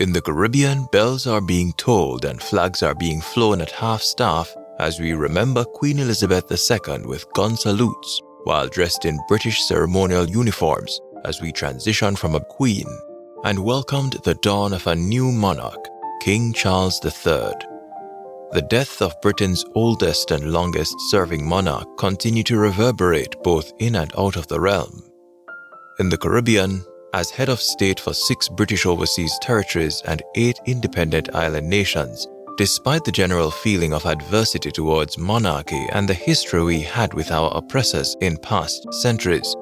In the Caribbean, bells are being tolled and flags are being flown at half-staff as we remember Queen Elizabeth II with gun salutes while dressed in British ceremonial uniforms as we transition from a queen and welcomed the dawn of a new monarch, King Charles III. The death of Britain's oldest and longest-serving monarch continued to reverberate both in and out of the realm. In the Caribbean, as head of state for 6 British overseas territories and 8 independent island nations, despite the general feeling of adversity towards monarchy and the history we had with our oppressors in past centuries.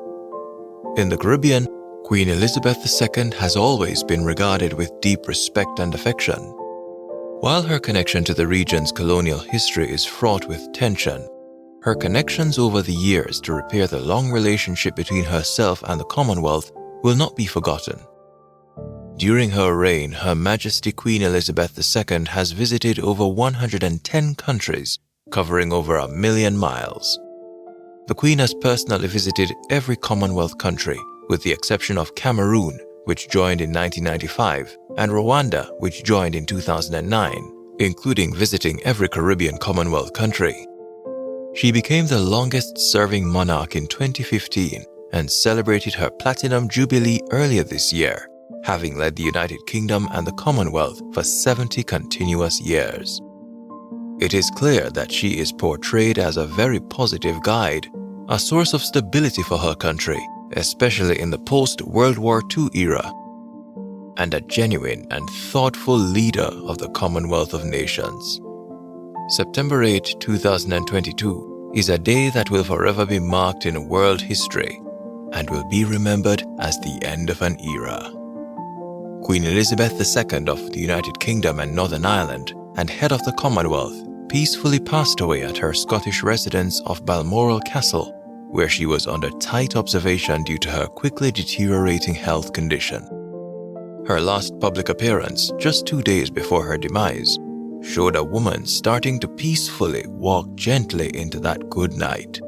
In the Caribbean, Queen Elizabeth II has always been regarded with deep respect and affection. While her connection to the region's colonial history is fraught with tension, her connections over the years to repair the long relationship between herself and the Commonwealth will not be forgotten. During her reign, Her Majesty Queen Elizabeth II has visited over 110 countries, covering over 1 million miles. The Queen has personally visited every Commonwealth country, with the exception of Cameroon, which joined in 1995, and Rwanda, which joined in 2009, including visiting every Caribbean Commonwealth country. She became the longest-serving monarch in 2015 and celebrated her Platinum Jubilee earlier this year, having led the United Kingdom and the Commonwealth for 70 continuous years. It is clear that she is portrayed as a very positive guide, a source of stability for her country, especially in the post-World War II era, and a genuine and thoughtful leader of the Commonwealth of Nations. September 8, 2022 is a day that will forever be marked in world history and will be remembered as the end of an era. Queen Elizabeth II of the United Kingdom and Northern Ireland and head of the Commonwealth peacefully passed away at her Scottish residence of Balmoral Castle, where she was under tight observation due to her quickly deteriorating health condition. Her last public appearance, just 2 days before her demise, showed a woman starting to peacefully walk gently into that good night,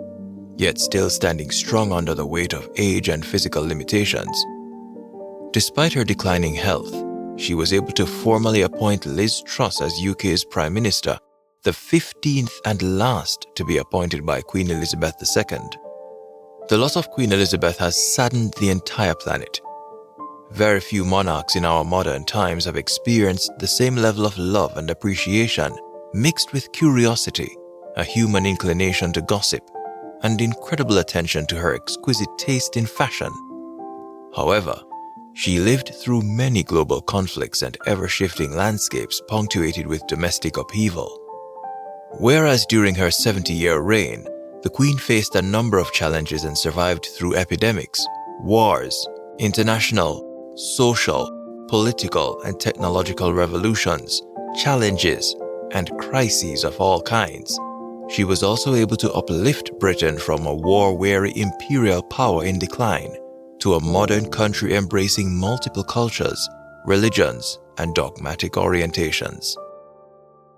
yet still standing strong under the weight of age and physical limitations. Despite her declining health, she was able to formally appoint Liz Truss as UK's Prime Minister, the 15th and last to be appointed by Queen Elizabeth II. The loss of Queen Elizabeth has saddened the entire planet. Very few monarchs in our modern times have experienced the same level of love and appreciation mixed with curiosity, a human inclination to gossip, and incredible attention to her exquisite taste in fashion. However, she lived through many global conflicts and ever-shifting landscapes punctuated with domestic upheaval. Whereas during her 70-year reign, the Queen faced a number of challenges and survived through epidemics, wars, international, social, political, and technological revolutions, challenges, and crises of all kinds. She was also able to uplift Britain from a war-weary imperial power in decline to a modern country embracing multiple cultures, religions, and dogmatic orientations.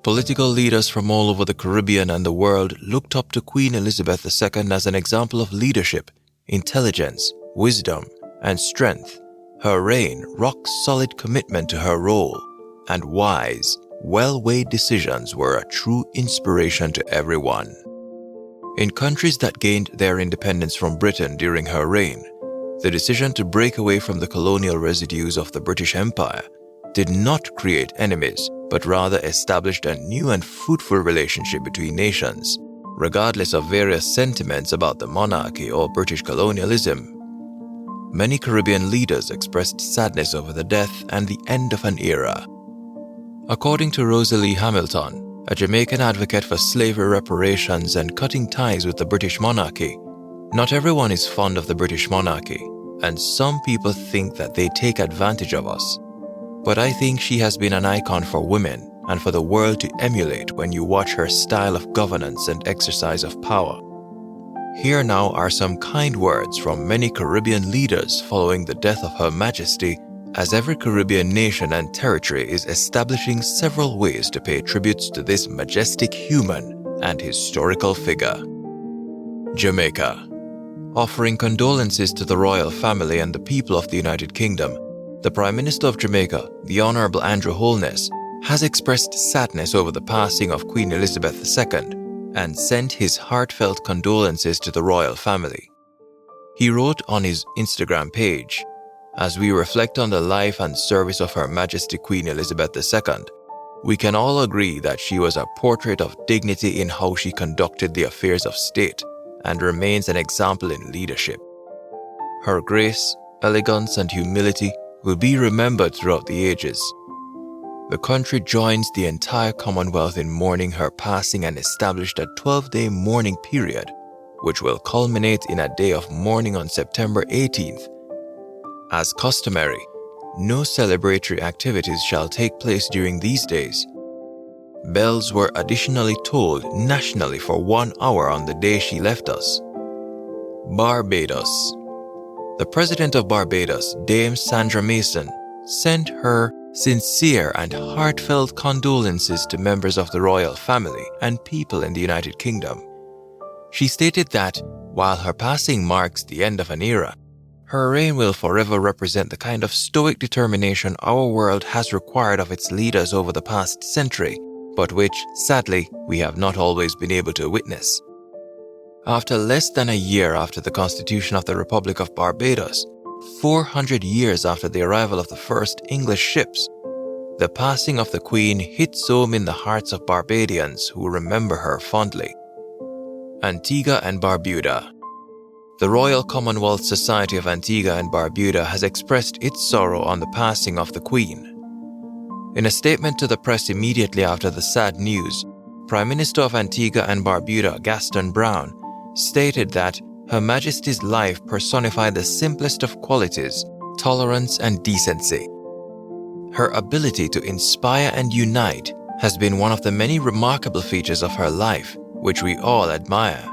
Political leaders from all over the Caribbean and the world looked up to Queen Elizabeth II as an example of leadership, intelligence, wisdom, and strength. Her reign, rock-solid commitment to her role, and wise, well-weighed decisions were a true inspiration to everyone. In countries that gained their independence from Britain during her reign, the decision to break away from the colonial residues of the British Empire did not create enemies, but rather established a new and fruitful relationship between nations, regardless of various sentiments about the monarchy or British colonialism. Many Caribbean leaders expressed sadness over the death and the end of an era. According to Rosalie Hamilton, a Jamaican advocate for slavery reparations and cutting ties with the British monarchy, not everyone is fond of the British monarchy, and some people think that they take advantage of us. But I think she has been an icon for women and for the world to emulate when you watch her style of governance and exercise of power. Here now are some kind words from many Caribbean leaders following the death of Her Majesty, as every Caribbean nation and territory is establishing several ways to pay tributes to this majestic human and historical figure. Jamaica. Offering condolences to the royal family and the people of the United Kingdom, The Prime Minister of Jamaica, the Honourable Andrew Holness, has expressed sadness over the passing of Queen Elizabeth II and sent his heartfelt condolences to the royal family. He wrote on his Instagram page, "As we reflect on the life and service of Her Majesty Queen Elizabeth II, we can all agree that she was a portrait of dignity in how she conducted the affairs of state and remains an example in leadership. Her grace, elegance, and humility will be remembered throughout the ages. The country joins the entire Commonwealth in mourning her passing and established a 12-day mourning period, which will culminate in a day of mourning on September 18th. As customary, no celebratory activities shall take place during these days. Bells were additionally tolled nationally for 1 hour on the day she left us." Barbados. The President of Barbados, Dame Sandra Mason, sent her sincere and heartfelt condolences to members of the royal family and people in the United Kingdom. She stated that, while her passing marks the end of an era, her reign will forever represent the kind of stoic determination our world has required of its leaders over the past century, but which, sadly, we have not always been able to witness. After less than a year after the Constitution of the Republic of Barbados, 400 years after the arrival of the first English ships, the passing of the Queen hits home in the hearts of Barbadians who remember her fondly. Antigua and Barbuda. The Royal Commonwealth Society of Antigua and Barbuda has expressed its sorrow on the passing of the Queen. In a statement to the press immediately after the sad news, Prime Minister of Antigua and Barbuda, Gaston Brown, stated that Her Majesty's life personified the simplest of qualities, tolerance and decency. Her ability to inspire and unite has been one of the many remarkable features of her life, which we all admire.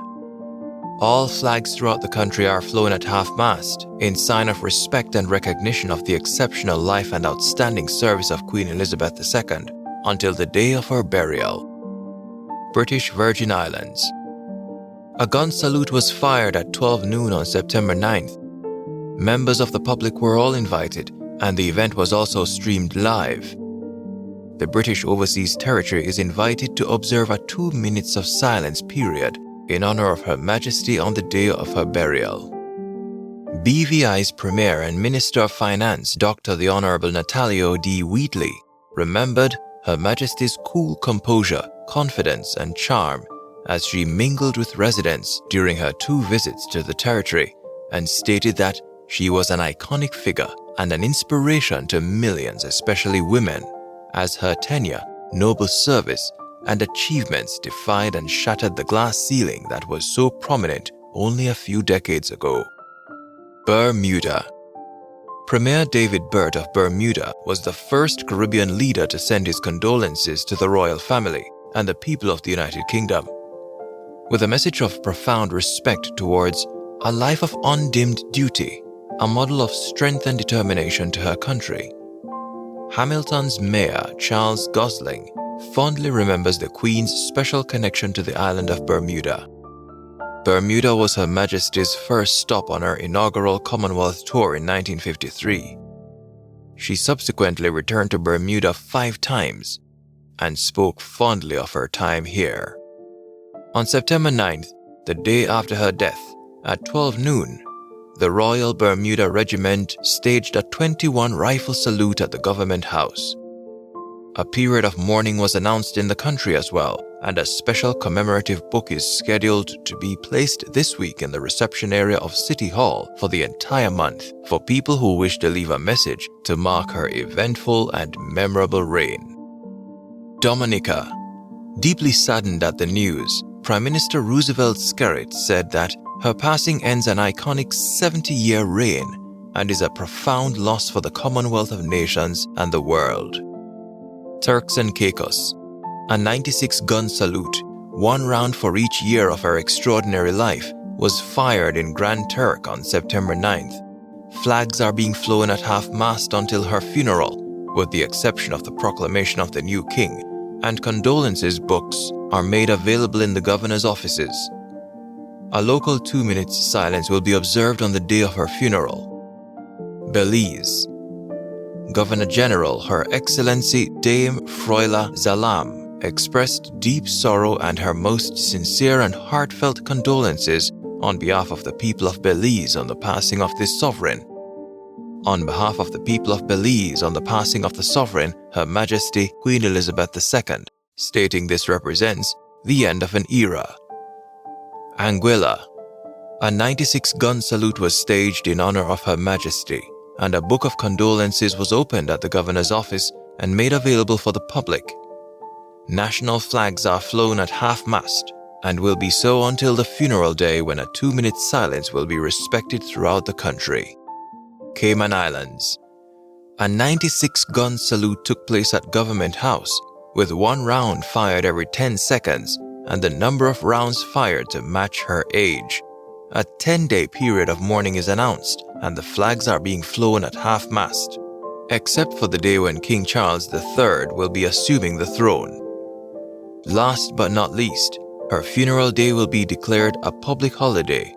All flags throughout the country are flown at half-mast in sign of respect and recognition of the exceptional life and outstanding service of Queen Elizabeth II until the day of her burial. British Virgin Islands. A gun salute was fired at 12 noon on September 9th. Members of the public were all invited, and the event was also streamed live. The British Overseas Territory is invited to observe a 2 minutes of silence period in honor of Her Majesty on the day of her burial. BVI's Premier and Minister of Finance, Dr. the Honourable Natalio D. Wheatley, remembered Her Majesty's cool composure, confidence, and charm as she mingled with residents during her 2 visits to the territory, and stated that she was an iconic figure and an inspiration to millions, especially women, as her tenure, noble service, and achievements defied and shattered the glass ceiling that was so prominent only a few decades ago. Bermuda. Premier David Burt of Bermuda was the first Caribbean leader to send his condolences to the royal family and the people of the United Kingdom, with a message of profound respect towards a life of undimmed duty, a model of strength and determination to her country. Hamilton's Mayor, Charles Gosling, fondly remembers the Queen's special connection to the island of Bermuda. Bermuda was Her Majesty's first stop on her inaugural Commonwealth tour in 1953. She subsequently returned to Bermuda 5 times and spoke fondly of her time here. On September 9th, the day after her death, at 12 noon, the Royal Bermuda Regiment staged a 21 rifle salute at the Government House. A period of mourning was announced in the country as well, and a special commemorative book is scheduled to be placed this week in the reception area of City Hall for the entire month for people who wish to leave a message to mark her eventful and memorable reign. Dominica. Deeply saddened at the news, Prime Minister Roosevelt Skerritt said that her passing ends an iconic 70-year reign and is a profound loss for the Commonwealth of Nations and the world. Turks and Caicos. A 96-gun salute, 1 round for each year of her extraordinary life, was fired in Grand Turk on September 9th. Flags are being flown at half-mast until her funeral, with the exception of the proclamation of the new king, and condolences books are made available in the governor's offices. A local 2 minutes silence will be observed on the day of her funeral. Belize. Governor General Her Excellency Dame Froila Zalam expressed deep sorrow and her most sincere and heartfelt condolences on behalf of the people of Belize on the passing of this sovereign. On behalf of the people of Belize on the passing of the sovereign, Her Majesty Queen Elizabeth II, stating this represents the end of an era. Anguilla. A 96-gun salute was staged in honor of Her Majesty, and a book of condolences was opened at the governor's office and made available for the public. National flags are flown at half-mast and will be so until the funeral day, when a 2-minute silence will be respected throughout the country. Cayman Islands. A 96-gun salute took place at Government House, with 1 round fired every 10 seconds and the number of rounds fired to match her age. A 10-day period of mourning is announced, and the flags are being flown at half-mast, except for the day when King Charles III will be assuming the throne. Last but not least, her funeral day will be declared a public holiday.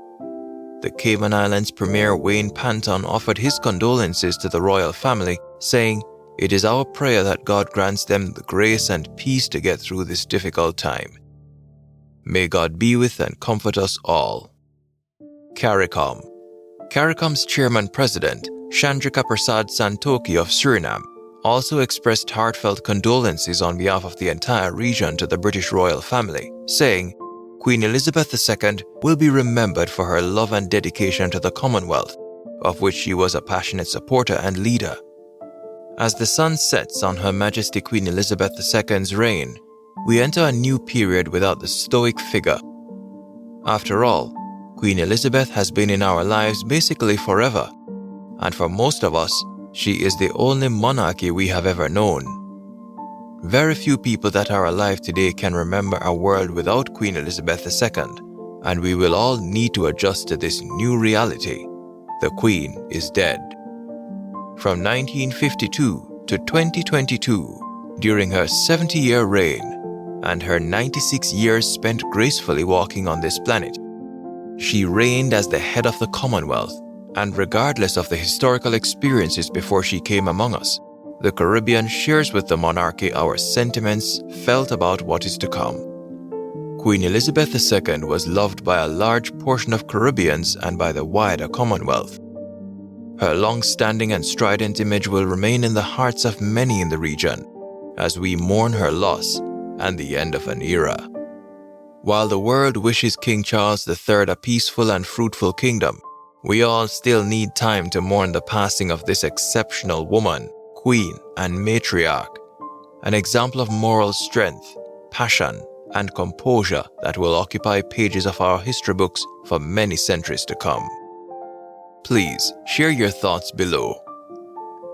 The Cayman Islands Premier Wayne Panton offered his condolences to the royal family, saying, "It is our prayer that God grants them the grace and peace to get through this difficult time. May God be with and comfort us all." CARICOM. CARICOM's Chairman-President, Chandrika Prasad Santokhi of Suriname, also expressed heartfelt condolences on behalf of the entire region to the British royal family, saying, "Queen Elizabeth II will be remembered for her love and dedication to the Commonwealth, of which she was a passionate supporter and leader. As the sun sets on Her Majesty Queen Elizabeth II's reign, we enter a new period without the stoic figure. After all, Queen Elizabeth has been in our lives basically forever, and for most of us, she is the only monarchy we have ever known. Very few people that are alive today can remember a world without Queen Elizabeth II, and we will all need to adjust to this new reality. The Queen is dead." From 1952 to 2022, during her 70-year reign, and her 96 years spent gracefully walking on this planet, she reigned as the head of the Commonwealth, and regardless of the historical experiences before she came among us, the Caribbean shares with the monarchy our sentiments felt about what is to come. Queen Elizabeth II was loved by a large portion of Caribbeans and by the wider Commonwealth. Her long-standing and strident image will remain in the hearts of many in the region, as we mourn her loss and the end of an era. While the world wishes King Charles III a peaceful and fruitful kingdom, we all still need time to mourn the passing of this exceptional woman, queen, and matriarch, an example of moral strength, passion, and composure that will occupy pages of our history books for many centuries to come. Please share your thoughts below.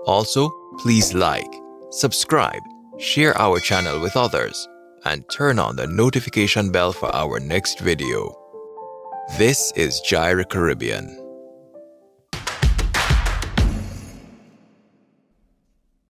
Also, please like, subscribe, share our channel with others, and turn on the notification bell for our next video. This is J-irie Caribbean.